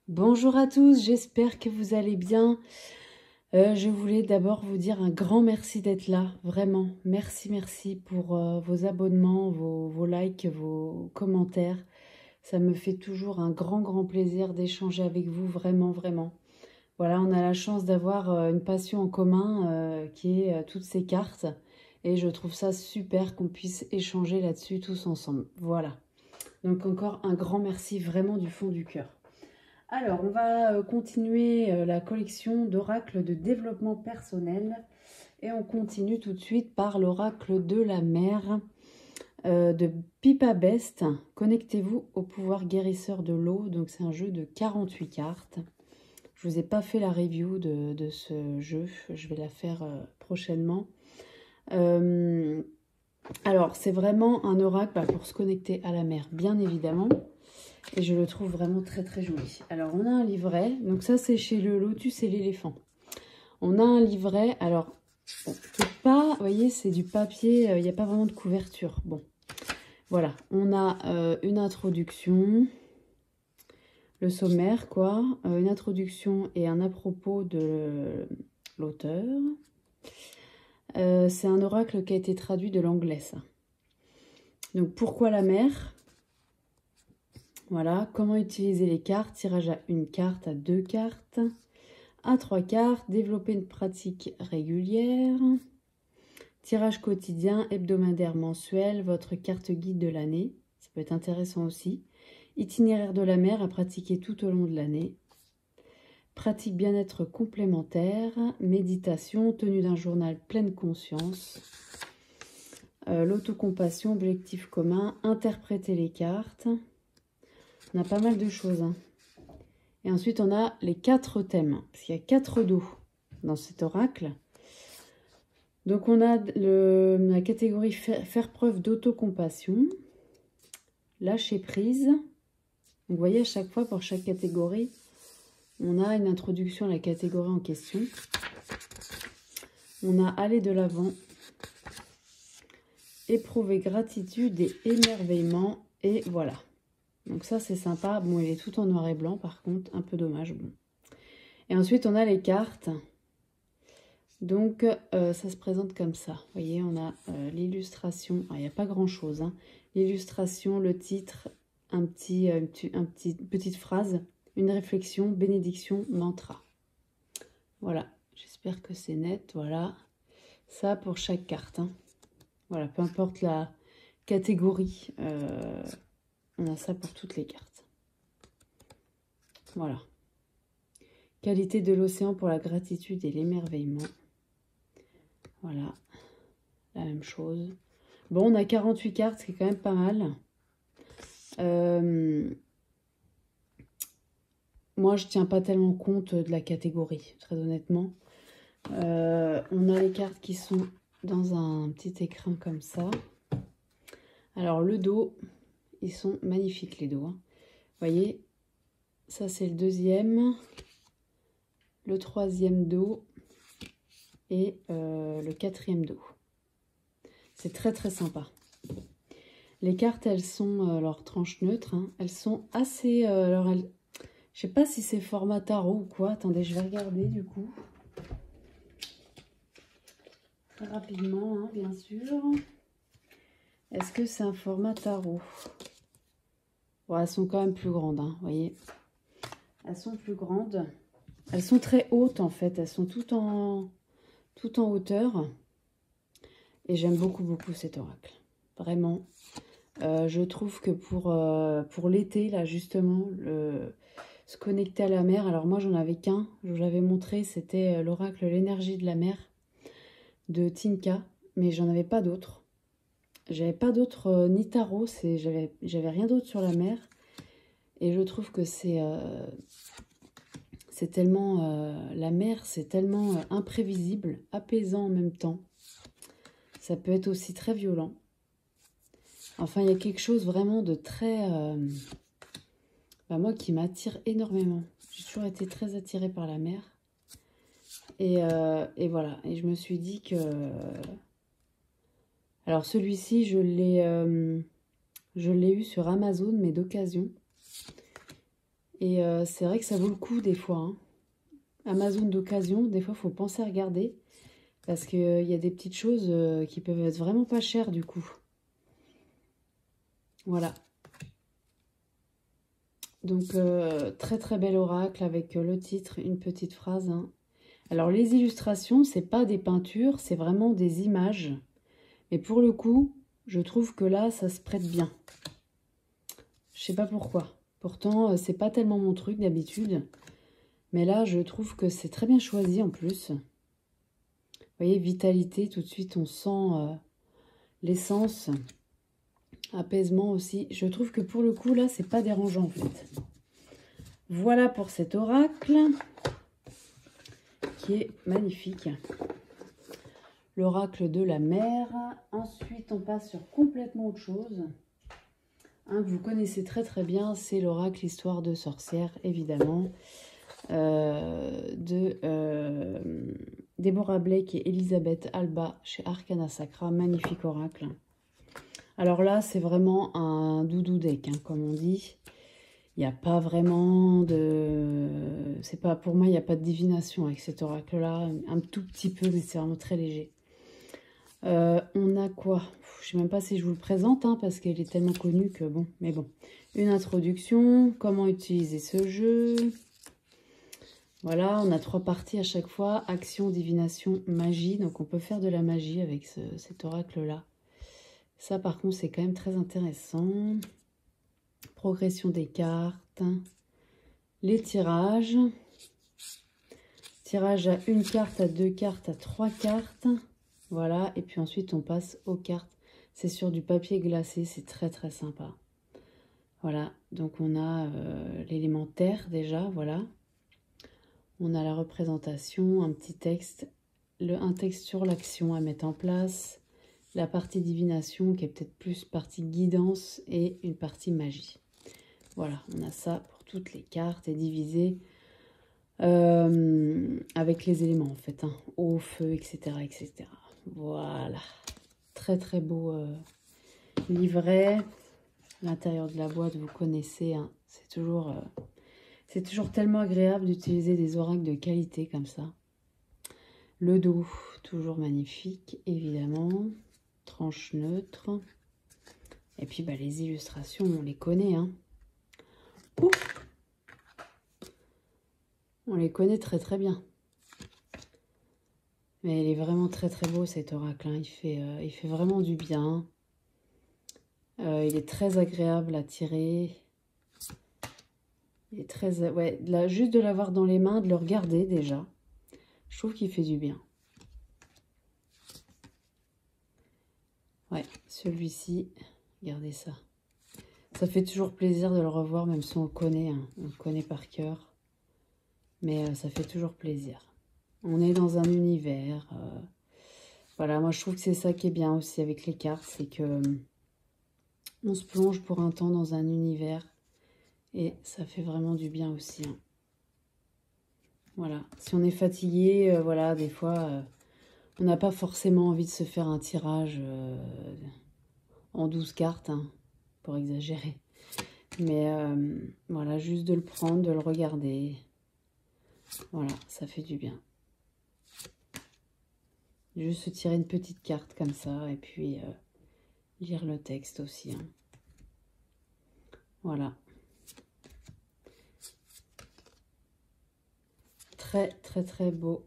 Bonjour à tous, j'espère que vous allez bien. Je voulais d'abord vous dire un grand merci d'être là, vraiment. Merci pour vos abonnements, vos likes, vos commentaires. Ça me fait toujours un grand plaisir d'échanger avec vous, vraiment. Voilà, on a la chance d'avoir une passion en commun qui est toutes ces cartes. Et je trouve ça super qu'on puisse échanger là-dessus tous ensemble. Voilà. Donc encore un grand merci vraiment du fond du cœur. Alors, on va continuer la collection d'oracles de développement personnel et on continue tout de suite par l'oracle de la mer de Pipa Best. Connectez-vous au pouvoir guérisseur de l'eau. Donc, c'est un jeu de 48 cartes. Je ne vous ai pas fait la review de ce jeu. Je vais la faire prochainement. Alors, c'est vraiment un oracle pour se connecter à la mer, bien évidemment. Et je le trouve vraiment très joli. Alors, on a un livret. Donc ça, c'est chez le Lotus et l'éléphant. On a un livret. Alors, c'est pas... Vous voyez, c'est du papier. Il n'y a pas vraiment de couverture. Bon, voilà. On a une introduction. Le sommaire, quoi. Une introduction et un à propos de l'auteur. C'est un oracle qui a été traduit de l'anglais, ça. Donc, pourquoi la mer ? Voilà, comment utiliser les cartes, tirage à une carte, à 2 cartes, à 3 cartes, développer une pratique régulière, tirage quotidien, hebdomadaire, mensuel, votre carte guide de l'année, ça peut être intéressant aussi, itinéraire de la mer à pratiquer tout au long de l'année, pratique bien-être complémentaire, méditation, tenue d'un journal pleine conscience, l'autocompassion, objectif commun, interpréter les cartes. On a pas mal de choses. Hein. Et ensuite, on a les 4 thèmes. Parce qu'il y a 4 dos dans cet oracle. Donc, on a la catégorie faire preuve d'autocompassion. Lâcher prise. Donc, vous voyez, à chaque fois, pour chaque catégorie, on a une introduction à la catégorie en question. On a aller de l'avant. Éprouver gratitude et émerveillement. Et voilà. Donc ça, c'est sympa. Bon, il est tout en noir et blanc, par contre. Un peu dommage. Bon. Et ensuite, on a les cartes. Donc, ça se présente comme ça. Vous voyez, on a l'illustration. Il n'y a pas grand-chose. Hein. L'illustration, le titre, petite phrase, une réflexion, bénédiction, mantra. Voilà. J'espère que c'est net. Voilà. Ça pour chaque carte. Hein. Voilà. Peu importe la catégorie. On a ça pour toutes les cartes. Voilà. Qualité de l'océan pour la gratitude et l'émerveillement. Voilà. La même chose. Bon, on a 48 cartes, ce qui est quand même pas mal. Moi, je ne tiens pas tellement compte de la catégorie, très honnêtement. On a les cartes qui sont dans un petit écrin comme ça. Alors, le dos, ils sont magnifiques, les dos. Hein. Vous voyez, ça, c'est le deuxième. Le troisième dos. Et le quatrième dos. C'est très sympa. Les cartes, elles sont leur tranche neutre. Hein. Elles sont assez... je sais pas si c'est format tarot ou quoi. Attendez, je vais regarder du coup. Très rapidement, hein, bien sûr. Est-ce que c'est un format tarot? Bon, elles sont quand même plus grandes, hein, vous voyez. Elles sont plus grandes. Elles sont très hautes, en fait. Elles sont tout en hauteur. Et j'aime beaucoup cet oracle. Vraiment. Je trouve que pour l'été, là, justement, se connecter à la mer. Alors moi, j'en avais qu'un. Je vous l'avais montré. C'était l'oracle L'énergie de la mer de Tinka. Mais j'en avais pas d'autres. J'avais pas d'autres ni tarot. J'avais rien d'autre sur la mer. Et je trouve que c'est tellement... la mer, c'est tellement imprévisible, apaisant en même temps. Ça peut être aussi très violent. Enfin, il y a quelque chose vraiment de très... moi, qui m'attire énormément. J'ai toujours été très attirée par la mer. Et voilà. Et je me suis dit que... Alors, celui-ci, je l'ai eu sur Amazon, mais d'occasion. Et c'est vrai que ça vaut le coup des fois, hein. Amazon d'occasion, des fois, il faut penser à regarder. Parce qu'il y a des petites choses qui peuvent être vraiment pas chères du coup. Voilà. Donc, très très bel oracle avec le titre, une petite phrase, hein. Alors, les illustrations, c'est pas des peintures, c'est vraiment des images. Mais pour le coup, je trouve que là, ça se prête bien. Je sais pas pourquoi. Pourtant, c'est pas tellement mon truc d'habitude. Mais là, je trouve que c'est très bien choisi en plus. Vous voyez, vitalité, tout de suite, on sent l'essence. Apaisement aussi. Je trouve que pour le coup, là, c'est pas dérangeant en fait. Voilà pour cet oracle qui est magnifique. L'oracle de la mer. Ensuite, on passe sur complètement autre chose. Un que vous connaissez très très bien, c'est l'oracle Histoire de sorcière, évidemment. Deborah Blake et Elisabeth Alba chez Arcana Sacra. Magnifique oracle. Alors là, c'est vraiment un doudou deck, hein, comme on dit. Il n'y a pas vraiment de... C'est pas, pour moi, il n'y a pas de divination avec cet oracle-là. Un tout petit peu, mais c'est vraiment très léger. On a quoi? Je ne sais même pas si je vous le présente, hein, parce qu'elle est tellement connue que bon. Mais bon. Une introduction. Comment utiliser ce jeu? Voilà, on a 3 parties à chaque fois. Action, divination, magie. Donc, on peut faire de la magie avec cet oracle-là. Ça, par contre, c'est quand même très intéressant. Progression des cartes. Les tirages. Tirage à 1 carte, à 2 cartes, à 3 cartes. Voilà, et puis ensuite, on passe aux cartes. C'est sur du papier glacé, c'est très, très sympa. Voilà, donc on a l'élémentaire déjà, voilà. On a la représentation, un petit texte, un texte sur l'action à mettre en place. La partie divination qui est peut-être plus partie guidance et une partie magie. Voilà, on a ça pour toutes les cartes et divisé avec les éléments en fait, hein, eau, feu, etc., etc. Voilà, très très beau livret. L'intérieur de la boîte, vous connaissez, hein, c'est toujours tellement agréable d'utiliser des oracles de qualité comme ça. Le dos, toujours magnifique, évidemment. Tranche neutre. Et puis bah, les illustrations, on les connaît, hein. Ouf, on les connaît très très bien. Mais il est vraiment très très beau cet oracle, hein. Il fait vraiment du bien. Il est très agréable à tirer. Il est très... Ouais, là, juste de l'avoir dans les mains, de le regarder déjà, je trouve qu'il fait du bien. Ouais, celui-ci, regardez ça. Ça fait toujours plaisir de le revoir, même si on le connaît, hein. On le connaît par cœur. Mais ça fait toujours plaisir. On est dans un univers. Voilà, moi je trouve que c'est ça qui est bien aussi avec les cartes, c'est que on se plonge pour un temps dans un univers. Et ça fait vraiment du bien aussi, hein. Voilà, si on est fatigué, voilà, des fois, on n'a pas forcément envie de se faire un tirage en 12 cartes, hein, pour exagérer. Mais voilà, juste de le prendre, de le regarder. Voilà, ça fait du bien. Juste se tirer une petite carte comme ça et puis lire le texte aussi, hein. Voilà. Très, très, très beau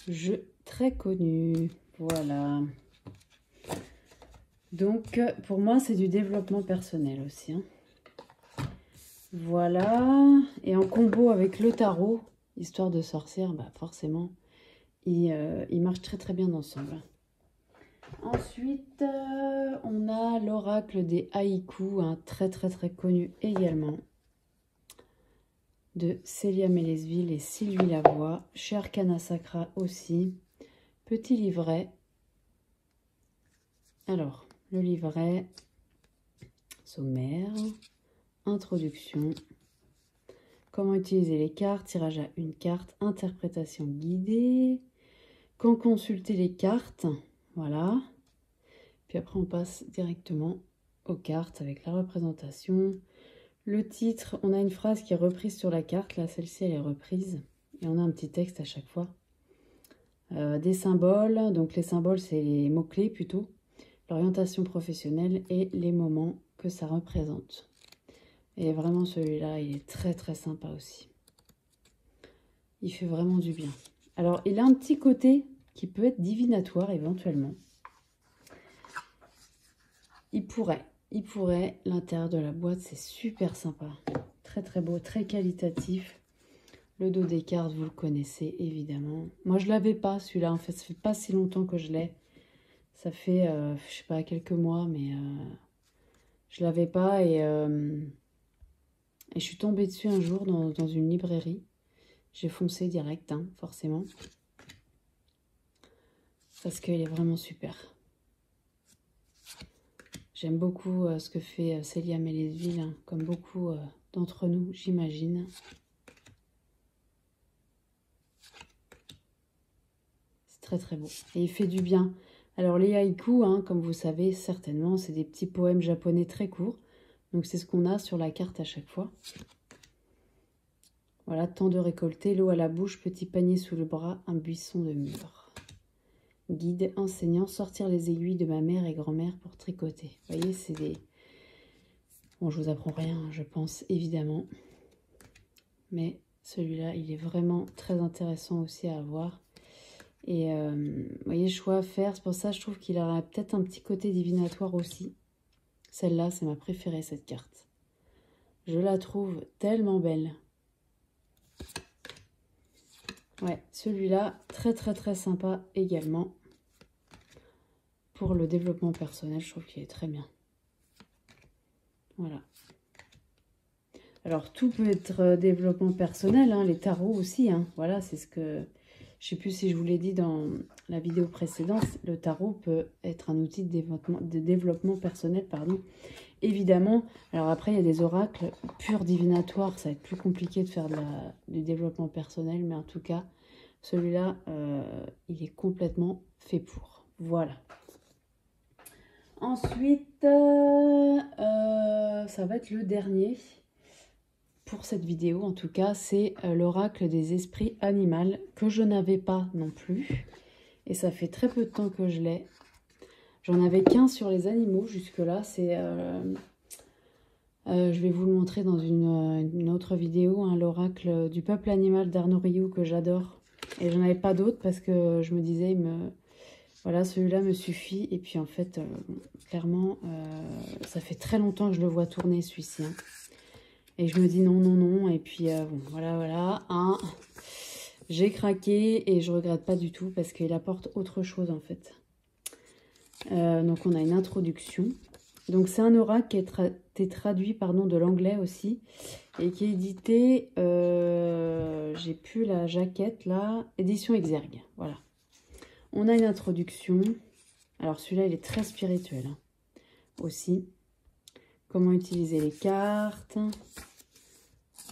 jeu, très connu. Voilà. Donc, pour moi, c'est du développement personnel aussi, hein. Voilà. Et en combo avec le tarot, Histoire de sorcière, bah forcément, ils marchent très, très bien ensemble. Ensuite, on a l'oracle des haïkus, hein, très, très, très connu également, de Célia Mélesville et Sylvie Lavoie, chez Arcana Sacra aussi. Petit livret. Alors, le livret, sommaire, introduction, comment utiliser les cartes, tirage à 1 carte, interprétation guidée, quand consulter les cartes, voilà. Puis après, on passe directement aux cartes avec la représentation, Le titre, on a une phrase qui est reprise sur la carte. Là, celle-ci, elle est reprise. Et on a un petit texte à chaque fois. Des symboles. Donc, les symboles, c'est les mots-clés plutôt. L'orientation professionnelle et les moments que ça représente. Et vraiment, celui-là, il est très, très sympa aussi. Il fait vraiment du bien. Alors, il a un petit côté qui peut être divinatoire éventuellement. Il pourrait. L'intérieur de la boîte, c'est super sympa. Très, très beau, très qualitatif. Le dos des cartes, vous le connaissez évidemment. Moi, je ne l'avais pas celui-là. En fait, ça fait pas si longtemps que je l'ai. Ça fait, je sais pas, quelques mois, mais je ne l'avais pas. Et je suis tombée dessus un jour dans une librairie. J'ai foncé direct, hein, forcément. Parce qu'il est vraiment super. J'aime beaucoup ce que fait Célia Mélesville, hein, comme beaucoup d'entre nous, j'imagine. C'est très très beau. Et il fait du bien. Alors les haïkus, hein, comme vous savez certainement, c'est des petits poèmes japonais très courts. Donc c'est ce qu'on a sur la carte à chaque fois. Voilà, temps de récolter, l'eau à la bouche, petit panier sous le bras, un buisson de mûres. Guide, enseignant, sortir les aiguilles de ma mère et grand-mère pour tricoter. Vous voyez, c'est des... Bon, je vous apprends rien, je pense, évidemment. Mais celui-là, il est vraiment très intéressant aussi à avoir. Et vous voyez, choix à faire. C'est pour ça que je trouve qu'il aurait peut-être un petit côté divinatoire aussi. Celle-là, c'est ma préférée, cette carte. Je la trouve tellement belle. Ouais, celui-là, très très très sympa également. Pour le développement personnel, je trouve qu'il est très bien. Voilà. Alors, tout peut être développement personnel, hein, les tarots aussi. Hein. Voilà, c'est ce que... Je ne sais plus si je vous l'ai dit dans la vidéo précédente. Le tarot peut être un outil de développement personnel, pardon. Évidemment. Alors après, il y a des oracles purs divinatoires. Ça va être plus compliqué de faire du développement personnel. Mais en tout cas, celui-là, il est complètement fait pour. Voilà. Ensuite, ça va être le dernier. Pour cette vidéo, en tout cas, c'est l'oracle des esprits animaux que je n'avais pas non plus. Et ça fait très peu de temps que je l'ai. J'en avais qu'un sur les animaux jusque-là. C'est, je vais vous le montrer dans une autre vidéo, hein, l'oracle du peuple animal d'Arnaud Rioux que j'adore. Et j'en avais pas d'autres parce que je me disais, voilà, celui-là me suffit. Et puis en fait, clairement, ça fait très longtemps que je le vois tourner celui-ci. Hein. Et je me dis non, non, non. Et puis, bon, voilà. Hein. J'ai craqué et je regrette pas du tout parce qu'il apporte autre chose, en fait. Donc, on a une introduction. Donc, c'est un oracle qui a été traduit, pardon, de l'anglais aussi. Et qui est édité, j'ai plus la jaquette, là, édition Exergue. Voilà. On a une introduction. Alors, celui-là, il est très spirituel, hein, aussi. Comment utiliser les cartes.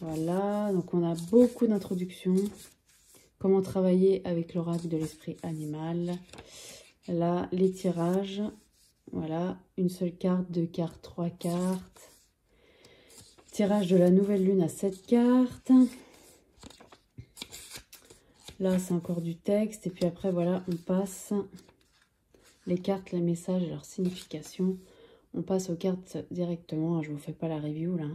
Voilà, donc on a beaucoup d'introductions. Comment travailler avec l'oracle de l'esprit animal. Là, les tirages. Voilà, une seule carte, 2 cartes, 3 cartes. Tirage de la nouvelle lune à 7 cartes. Là, c'est encore du texte. Et puis après, voilà, on passe les cartes, les messages et leur signification. On passe aux cartes directement. Je ne vous fais pas la review, là.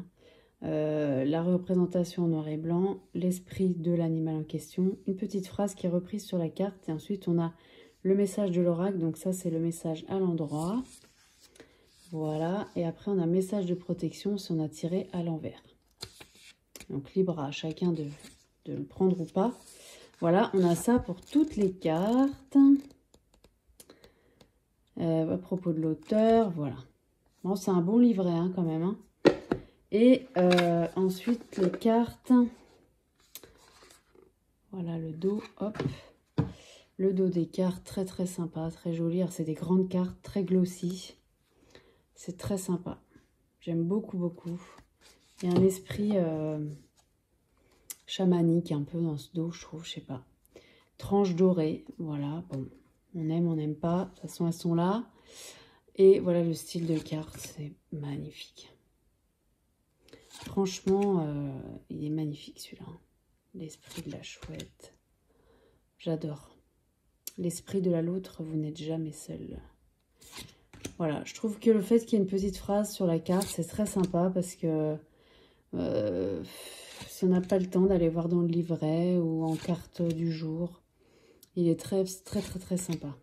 La représentation en noir et blanc, l'esprit de l'animal en question, une petite phrase qui est reprise sur la carte et ensuite on a le message de l'oracle, donc ça c'est le message à l'endroit, voilà, et après on a message de protection si on a tiré à l'envers, donc libre à chacun de le prendre ou pas. Voilà, on a ça pour toutes les cartes. À propos de l'auteur, voilà, bon, c'est un bon livret hein, quand même, hein. Et ensuite, les cartes. Voilà le dos, hop. Le dos des cartes, très très sympa, très joli. C'est des grandes cartes, très glossy. C'est très sympa. J'aime beaucoup, beaucoup. Il y a un esprit chamanique un peu dans ce dos, je trouve, je sais pas. Tranche dorée, voilà. Bon, on n'aime pas. De toute façon, elles sont là. Et voilà le style de carte, c'est magnifique. Franchement, il est magnifique celui-là. L'esprit de la chouette. J'adore. L'esprit de la loutre, vous n'êtes jamais seul. Voilà, je trouve que le fait qu'il y ait une petite phrase sur la carte, c'est très sympa parce que si on n'a pas le temps d'aller voir dans le livret ou en carte du jour, il est très sympa.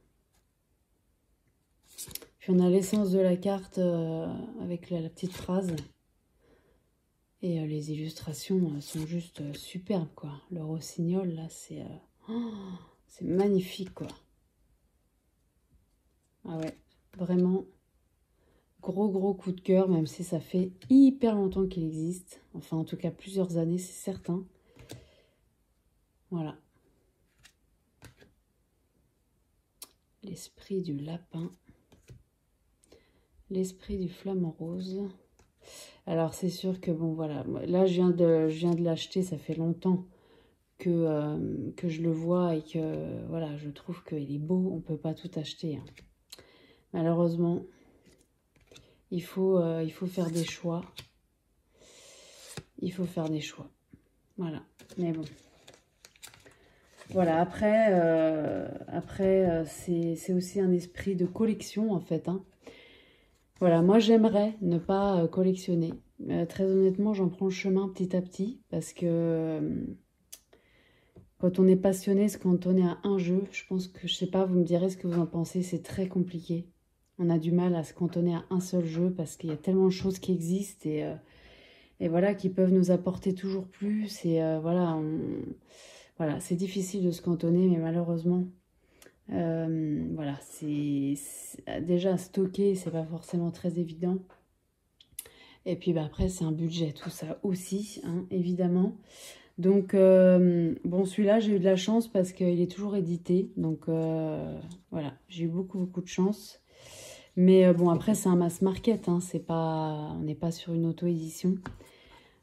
Puis on a l'essence de la carte avec la petite phrase. Et les illustrations sont juste superbes, quoi. Le rossignol, là, c'est magnifique, quoi. Ah ouais, vraiment, gros coup de cœur, même si ça fait hyper longtemps qu'il existe. Enfin, en tout cas, plusieurs années, c'est certain. Voilà. L'esprit du lapin. L'esprit du flamant rose. Alors, c'est sûr que, bon, voilà. Là, je viens de l'acheter, ça fait longtemps que je le vois et que, voilà, je trouve qu'il est beau. On ne peut pas tout acheter, hein. Malheureusement, il faut faire des choix. Il faut faire des choix. Voilà. Mais bon. Voilà, après c'est aussi un esprit de collection, en fait, hein. Voilà, moi, j'aimerais ne pas collectionner. Très honnêtement, j'en prends le chemin petit à petit parce que quand on est passionné, se cantonner à un jeu, je pense que, je sais pas, vous me direz ce que vous en pensez, c'est très compliqué. On a du mal à se cantonner à un seul jeu parce qu'il y a tellement de choses qui existent et voilà, qui peuvent nous apporter toujours plus. Et voilà, voilà, c'est difficile de se cantonner, mais malheureusement, voilà, déjà stocker, c'est pas forcément très évident. Et puis bah, après, c'est un budget, tout ça aussi, hein, évidemment. Donc, bon, celui-là, j'ai eu de la chance parce qu'il est toujours édité. Donc, voilà, j'ai eu beaucoup de chance. Mais bon, après, c'est un mass market, hein, on n'est pas sur une auto-édition.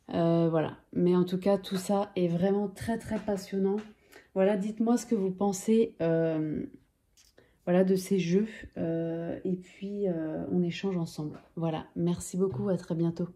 Voilà, mais en tout cas, tout ça est vraiment très passionnant. Voilà, dites-moi ce que vous pensez voilà, de ces jeux. Et puis, on échange ensemble. Voilà, merci beaucoup, à très bientôt.